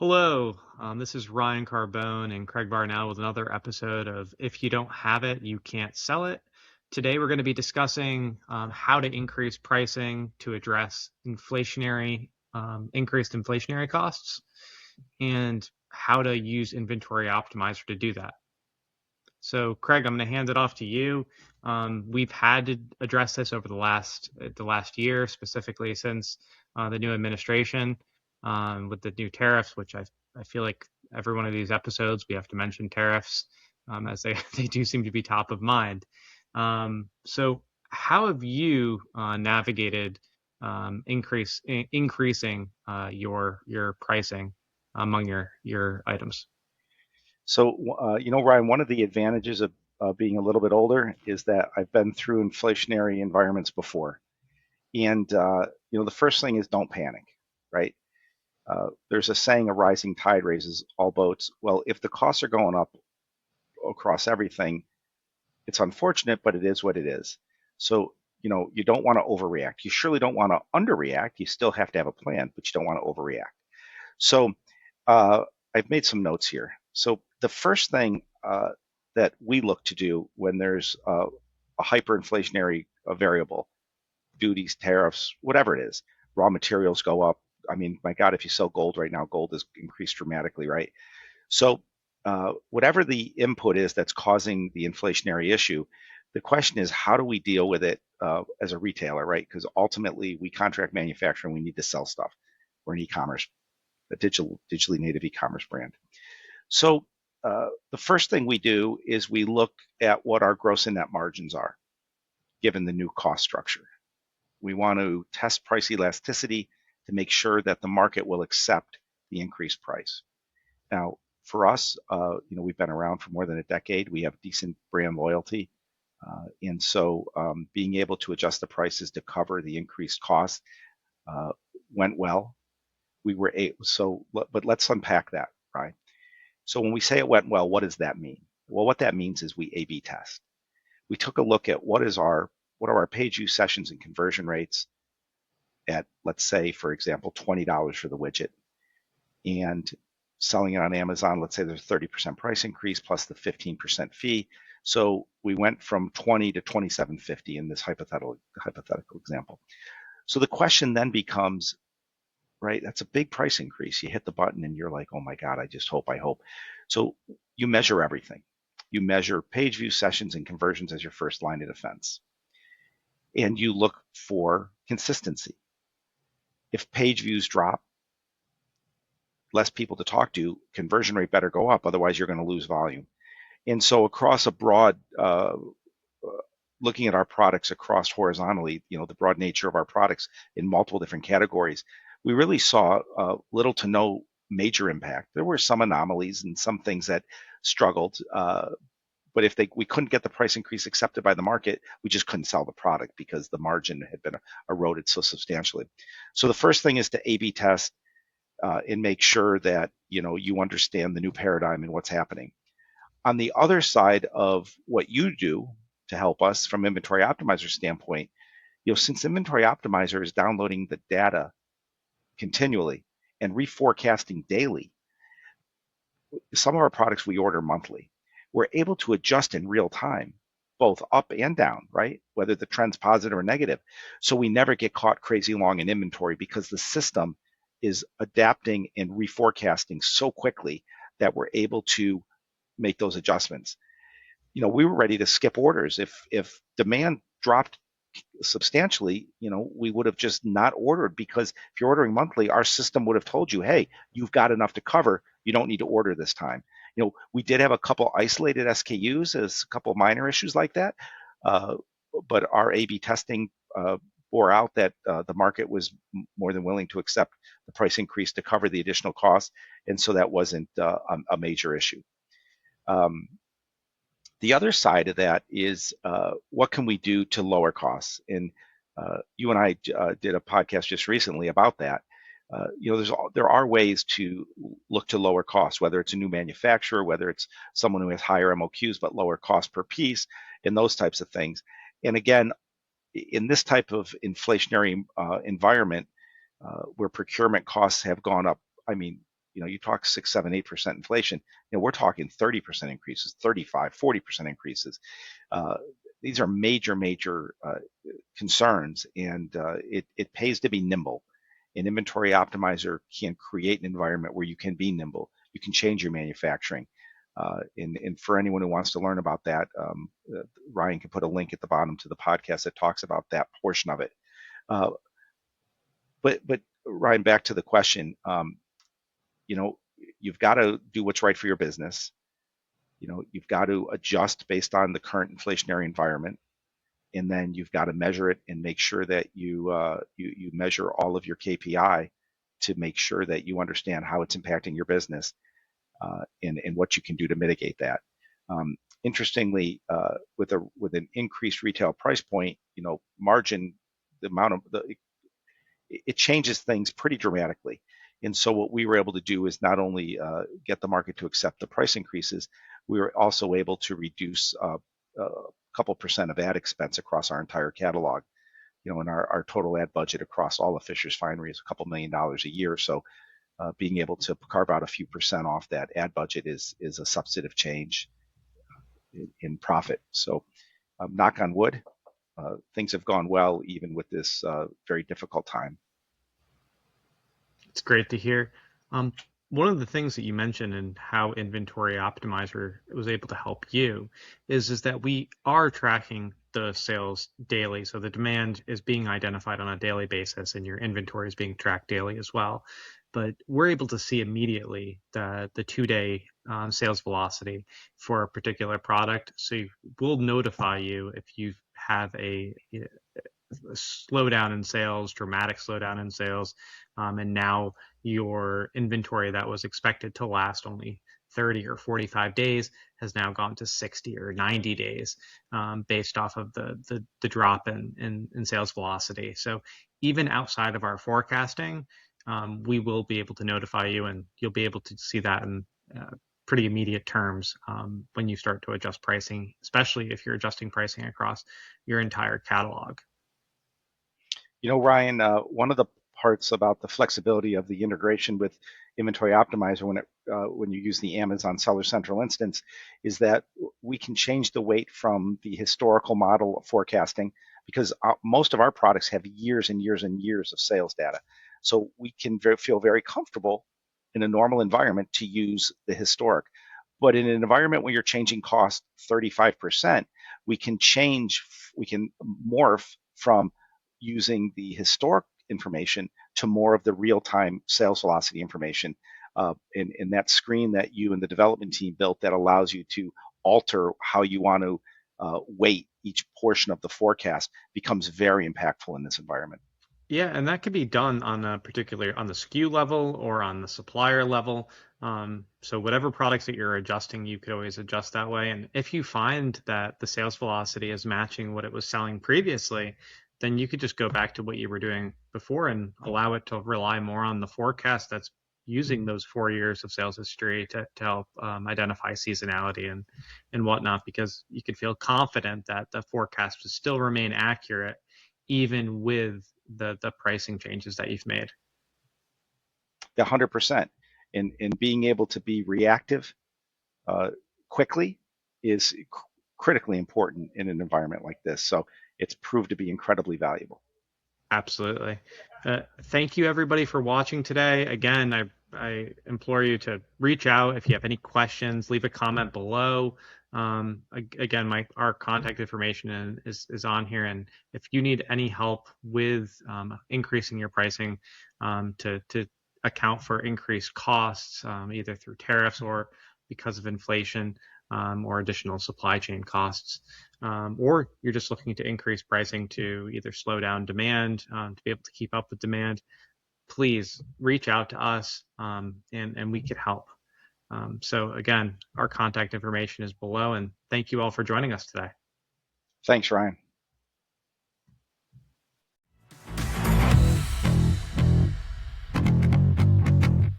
Hello, this is Ryan Carbone and Craig Barnell with another episode of If You Don't Have It, You Can't Sell It. Today we're going to be discussing how to increase pricing to address increased inflationary costs and how to use Inventory Optimizer to do that. So, Craig, I'm going to hand it off to you. We've had to address this over the last year, specifically since the new administration with the new tariffs, which I feel like every one of these episodes we have to mention tariffs as they they do seem to be top of mind. So, how have you navigated increasing your pricing among your items? So, Ryan, one of the advantages of being a little bit older is that I've been through inflationary environments before. And, the first thing is don't panic, right? There's a saying, a rising tide raises all boats. Well, if the costs are going up across everything, it's unfortunate, but it is what it is. So, you don't want to overreact. You surely don't want to underreact. You still have to have a plan, but you don't want to overreact. So, uh, I've made some notes here. So the first thing that we look to do when there's a hyperinflationary variable, duties, tariffs, whatever it is, raw materials go up. I mean, my God, if you sell gold right now, gold has increased dramatically, right? So whatever the input is that's causing the inflationary issue, the question is how do we deal with it as a retailer, right? Because ultimately we contract manufacture and we need to sell stuff. We're an e-commerce, a digitally native e-commerce brand. So the first thing we do is we look at what our gross and net margins are, given the new cost structure. We want to test price elasticity to make sure that the market will accept the increased price. Now, for us, we've been around for more than a decade. We have decent brand loyalty. And so being able to adjust the prices to cover the increased cost uh, went well. But let's unpack that, right? So when we say it went well, what does that mean? Well, what that means is we A/B test. We took a look at what are our page view sessions and conversion rates at, let's say, for example, $20 for the widget, and selling it on Amazon. Let's say there's a 30% price increase plus the 15% fee. So we went from 20 to 27.50 in this hypothetical example. So the question then becomes, right? That's a big price increase. You hit the button and you're like, oh my God, I hope. So you measure everything. You measure page view sessions and conversions as your first line of defense. And you look for consistency. If page views drop, less people to talk to, conversion rate better go up. Otherwise, you're going to lose volume. And so across a broad, looking at our products across horizontally, the broad nature of our products in multiple different categories, we really saw little to no major impact. There were some anomalies and some things that struggled, but if we couldn't get the price increase accepted by the market, we just couldn't sell the product because the margin had been eroded so substantially. So the first thing is to A/B test and make sure that you understand the new paradigm and what's happening. On the other side of what you do to help us from Inventory Optimizer standpoint, since Inventory Optimizer is downloading the data continually and reforecasting daily, some of our products we order monthly. We're able to adjust in real time, both up and down, right? Whether the trend's positive or negative. So we never get caught crazy long in inventory because the system is adapting and reforecasting so quickly that we're able to make those adjustments. We were ready to skip orders if demand dropped substantially. We would have just not ordered, because if you're ordering monthly, our system would have told you, hey, you've got enough to cover, you don't need to order this time. We did have a couple isolated SKUs as a couple minor issues like that, uh, but our A/B testing bore out that the market was more than willing to accept the price increase to cover the additional cost, and so that wasn't a major issue. Um, the other side of that is what can we do to lower costs? And you and I did a podcast just recently about that. There are ways to look to lower costs, whether it's a new manufacturer, whether it's someone who has higher MOQs but lower cost per piece, and those types of things. And again, in this type of inflationary environment, where procurement costs have gone up, I mean, you talk 6, 7, 8% inflation. We're talking 30% increases, 35, 40% increases. Uh, these are major, major concerns, and it pays to be nimble. An inventory optimizer can create an environment where you can be nimble. You can change your manufacturing. And for anyone who wants to learn about that, Ryan can put a link at the bottom to the podcast that talks about that portion of it. Uh, but Ryan, back to the question. You know, you've got to do what's right for your business. You've got to adjust based on the current inflationary environment, and then you've got to measure it and make sure that you measure all of your KPI to make sure that you understand how it's impacting your business, and what you can do to mitigate that. Interestingly, with an increased retail price point, margin, the amount of the it changes things pretty dramatically. And so what we were able to do is not only get the market to accept the price increases, we were also able to reduce a couple percent of ad expense across our entire catalog. And our total ad budget across all of Fishers Finery is a couple $1 million a year. So being able to carve out a few percent off that ad budget is a substantive change in profit. So knock on wood, things have gone well even with this very difficult time. It's great to hear. Um, One of the things that you mentioned and how Inventory Optimizer was able to help you is that we are tracking the sales daily. So the demand is being identified on a daily basis and your inventory is being tracked daily as well. But we're able to see immediately the 2-day sales velocity for a particular product. So we'll notify you if you have a slowdown in sales, dramatic slowdown in sales, and now your inventory that was expected to last only 30 or 45 days has now gone to 60 or 90 days, based off of the drop in sales velocity. So even outside of our forecasting, we will be able to notify you, and you'll be able to see that in pretty immediate terms, when you start to adjust pricing, especially if you're adjusting pricing across your entire catalog. Ryan, one of the parts about the flexibility of the integration with Inventory Optimizer when you use the Amazon Seller Central instance is that we can change the weight from the historical model of forecasting, because most of our products have years and years and years of sales data. So we can feel very comfortable in a normal environment to use the historic. But in an environment where you're changing cost 35%, we can morph from using the historic information to more of the real-time sales velocity information, in that screen that you and the development team built that allows you to alter how you want to weight each portion of the forecast becomes very impactful in this environment. Yeah, and that could be done on on the SKU level or on the supplier level. So whatever products that you're adjusting, you could always adjust that way. And if you find that the sales velocity is matching what it was selling previously, then you could just go back to what you were doing before and allow it to rely more on the forecast that's using those 4 years of sales history to help identify seasonality and whatnot, because you can feel confident that the forecast will still remain accurate even with the pricing changes that you've made. 100%. And being able to be reactive uh, quickly is critically important in an environment like this. So it's proved to be incredibly valuable. Absolutely. Thank you everybody for watching today. Again, I implore you to reach out if you have any questions, leave a comment below. Again, our contact information is on here, and if you need any help with increasing your pricing, to account for increased costs, either through tariffs or because of inflation, or additional supply chain costs, or you're just looking to increase pricing to either slow down demand, to be able to keep up with demand, please reach out to us, and we could help. So again, our contact information is below, and thank you all for joining us today. Thanks, Ryan.